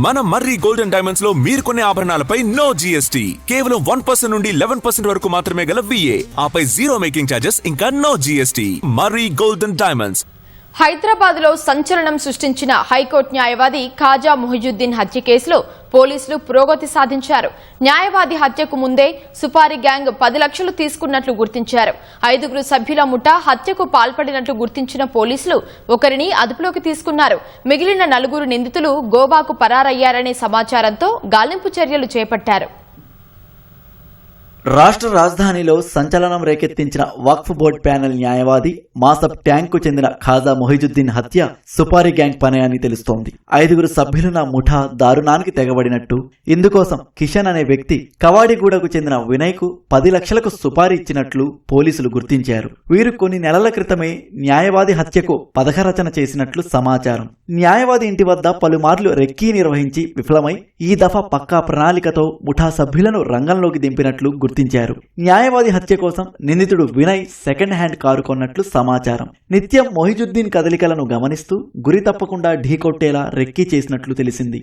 మన మర్రి golden diamonds లో మీరు కొనే ఆభరణాలపై నో జీఎస్టీ, కేవలం 1% నుండి 11% వరకు మాత్రమే గల విఏ, ఆపై జీరో మేకింగ్ ఛార్జెస్, ఇంకా నో జీఎస్టీ. మర్రి గోల్డెన్ డైమండ్స్. హైదరాబాద్ లో సంచలనం సృష్టించిన హైకోర్టు న్యాయవాది ఖాజా మొహిజుద్దీన్ హత్య కేసులో పోలీసులు పురోగతి సాధించారు. న్యాయవాది హత్యకు ముందే సుపారీ గ్యాంగ్ 10 లక్షలు తీసుకున్నట్లు గుర్తించారు. 5 సభ్యుల ముఠా హత్యకు పాల్పడినట్లు గుర్తించిన పోలీసులు ఒకరిని అదుపులోకి తీసుకున్నారు. మిగిలిన 4 నిందితులు గోవాకు పరారయ్యారనే సమాచారంతో గాలింపు చర్యలు చేపట్టారు. రాష్ట్ర రాజధానిలో సంచలనం రేకెత్తించిన వక్ఫ్ బోర్డు ప్యానెల్ న్యాయవాది మాసబ్ ట్యాంక్ కు చెందిన ఖాజా మొహిజుద్దీన్ హత్య సుపారీ గ్యాంగ్ పనే అని తెలుస్తోంది. 5 సభ్యులున్న ముఠా దారుణానికి తెగబడినట్టు, ఇందుకోసం కిషన్ అనే వ్యక్తి కవాడిగూడకు చెందిన వినయ్ కు 10 లక్షలకు సుపారీ ఇచ్చినట్లు పోలీసులు గుర్తించారు. వీరు కొన్ని నెలల క్రితమే న్యాయవాది హత్యకు పథకరచన చేసినట్లు సమాచారం. న్యాయవాది ఇంటి వద్ద పలుమార్లు రెక్కీ నిర్వహించి విఫలమై ఈ దఫా పక్కా ప్రణాళికతో ముఠా సభ్యులను రంగంలోకి దింపినట్లు గుర్తించారు. న్యాయవాది హత్య కోసం నిందితుడు వినయ్ సెకండ్ హ్యాండ్ కారు కొన్నట్లు సమాచారం. నిత్యం మొహిజుద్దీన్ కదలికలను గమనిస్తూ గురి తప్పకుండా ఢీకొట్టేలా రెక్కీ చేసినట్లు తెలిసింది.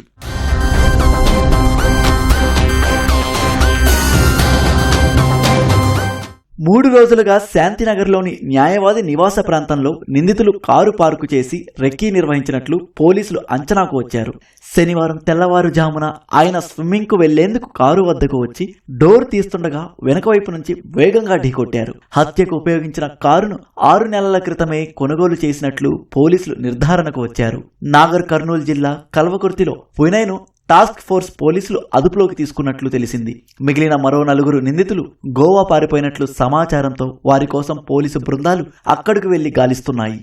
మూడు రోజులుగా శాంతినగర్లోని న్యాయవాది నివాస ప్రాంతంలో నిందితులు కారు పార్కు చేసి రెక్కీ నిర్వహించినట్లు పోలీసులు అంచనాకు వచ్చారు. శనివారం తెల్లవారుజామున ఆయన స్విమ్మింగ్ కు వెళ్లేందుకు కారు వద్దకు వచ్చి డోర్ తీస్తుండగా వెనక వైపు నుంచి వేగంగా ఢీకొట్టారు. హత్యకు ఉపయోగించిన కారును 6 నెలల క్రితమే కొనుగోలు చేసినట్లు పోలీసులు నిర్ధారణకు వచ్చారు. నాగర్ కర్నూలు జిల్లా కల్వకుర్తిలో వినయ్ను టాస్క్ ఫోర్స్ పోలీసులు అదుపులోకి తీసుకున్నట్లు తెలిసింది. మిగిలిన మరో 4 నిందితులు గోవా పారిపోయినట్లు సమాచారంతో వారి కోసం పోలీసు బృందాలు అక్కడికి వెళ్లి గాలిస్తున్నాయి.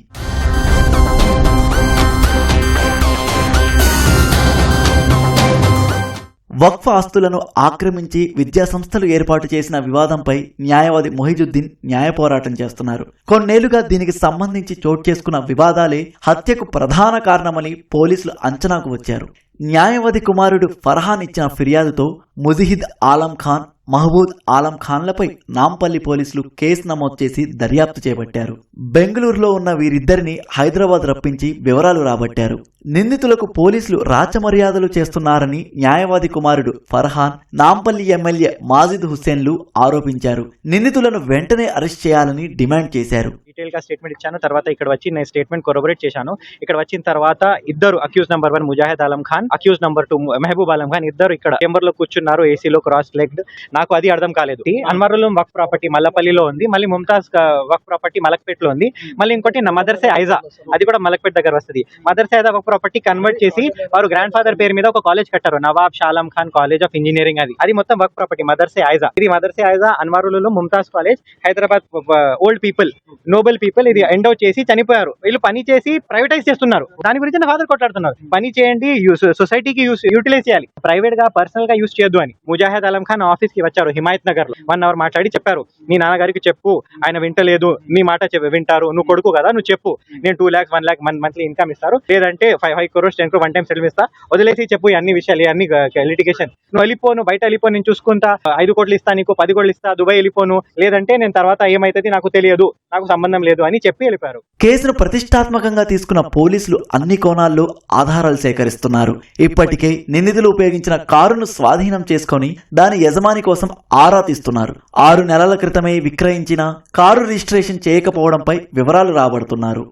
వక్ఫ్ ఆస్తులను ఆక్రమించి విద్యాసంస్థలు ఏర్పాటు చేసిన వివాదంపై న్యాయవాది మొహిజుద్దీన్ న్యాయ పోరాటం చేస్తున్నారు. కొన్నేళ్లుగా దీనికి సంబంధించి చోటు చేసుకున్న వివాదాలే హత్యకు ప్రధాన కారణమని పోలీసులు అంచనాకు వచ్చారు. న్యాయవాది కుమారుడు ఫర్హాన్ ఇచ్చిన ఫిర్యాదుతో ముజిహిద్ ఆలం ఖాన్, మహబూద్ ఆలం ఖాన్లపై నాంపల్లి పోలీసులు కేసు నమోదు చేసి దర్యాప్తు చేపట్టారు. బెంగళూరులో ఉన్న వీరిద్దరిని హైదరాబాద్ రప్పించి వివరాలు రాబట్టారు. నిందితులకు పోలీసులు రాచమర్యాదలు చేస్తున్నారని న్యాయవాది కుమారుడు ఫర్హాన్, నాంపల్లి ఎమ్మెల్యే మాజిద్ హుస్సేన్లు ఆరోపించారు. నిందితులను వెంటనే అరెస్ట్ చేయాలని డిమాండ్ చేశారు. డీటెయిల్ గా స్టేట్మెంట్ ఇచ్చాను. తర్వాత ఇక్కడ వచ్చి నేను స్టేట్మెంట్ కొరబరేట్ చేశాను. ఇక్కడ వచ్చిన తర్వాత ఇద్దరు accused number 1 Mujahid Alam Khan, accused number 2 Mehboob Alam Khan ఇద్దరు ఇక్కడ చేంబర్ లో కూర్చున్నారు, ఏసీలో క్రాస్ లెగ్డ్. నాకు అది అర్థం కాలేదు. అన్వరుల్ వక్ఫ్ ప్రాపర్టీ మల్లపల్లిలో ఉంది, మళ్ళీ ముంతాజ్ వక్ఫ్ ప్రాపర్టీ మలక్పేట్ లో ఉంది, మళ్ళీ ఇంకోటి మదర్సే ఐజా అది కూడా మలక్పేట్ దగ్గర వస్తుంది. మదర్సే ఐజా వక్ఫ్ ప్రాపర్టీ కన్వర్ట్ చేసి వారు గ్రాండ్ ఫాదర్ పేరు మీద ఒక కాలేజ్ కట్టారు, Nawab Shah Alam Khan college of engineering. అది మొత్తం వక్ఫ్ ప్రాపర్టీ మదర్సే ఐజా. ఇది Madarse Aiza Anwarul Mumtaz college, Hyderabad old people, noble people ఇది ఎండ్ అవుట్ చేసి చనిపోయారు. వీళ్ళు పని చేసి ప్రైవేటైజ్ చేస్తున్నారు. దాని గురించి నా ఫాదర్ కొట్లాడుతున్నారు. పని చేయండి, సొసైటీకి యూటిలైజ్ చేయాలి, ప్రైవేట్ గా పర్సనల్ గా యూజ్ చేయొద్దు అని. ముజాహిద్ ఆలం ఖాన్ ఆఫీస్ కి వచ్చారు హిమాయత్ నగర్ లో. 1 అవర్ మాట్లాడి చెప్పారు, నీ నాన్నగారికి చెప్పు, ఆయన వింటలేదు, నీ మాట వింటారు, నువ్వు కొడుకు కదా, నువ్వు చెప్పు, నేను 2 lakhs 1 lakh మంత్లీ ఇన్కమ్ ఇస్తారు, లేదంటే 5 crores 10 crores 1 time సెటిల్ ఇస్తా, వదిలేసి చెప్పు అన్ని విషయాలు, అన్ని లిటిగేషన్, నువ్వు వెళ్ళిపోను, బయట వెళ్ళిపో, నేను చూసుకుంటా, 5 కోట్లు ఇస్తా, నీకు 10 కోట్లు ఇస్తా, దుబాయ్ వెళ్ళిపోను, లేదంటే నేను తర్వాత ఏమైతుంది నాకు తెలియదు, నాకు సంబంధం లేదు అని చెప్పి వెళ్ళిపోయారు. కేసును ప్రతిష్టాత్మకంగా తీసుకున్న పోలీసులు అన్ని కోణాల్లో ఆధారాలు సేకరిస్తున్నారు. ఇప్పటికే నిందితులు ఉపయోగించిన కారును స్వాధీనం చేసుకుని దాని యజమాని కోసం ఆరా తీస్తున్నారు. 6 నెలల క్రితమే విక్రయించిన కారు రిజిస్ట్రేషన్ చేయకపోవడంపై వివరాలు రాబడుతున్నారు.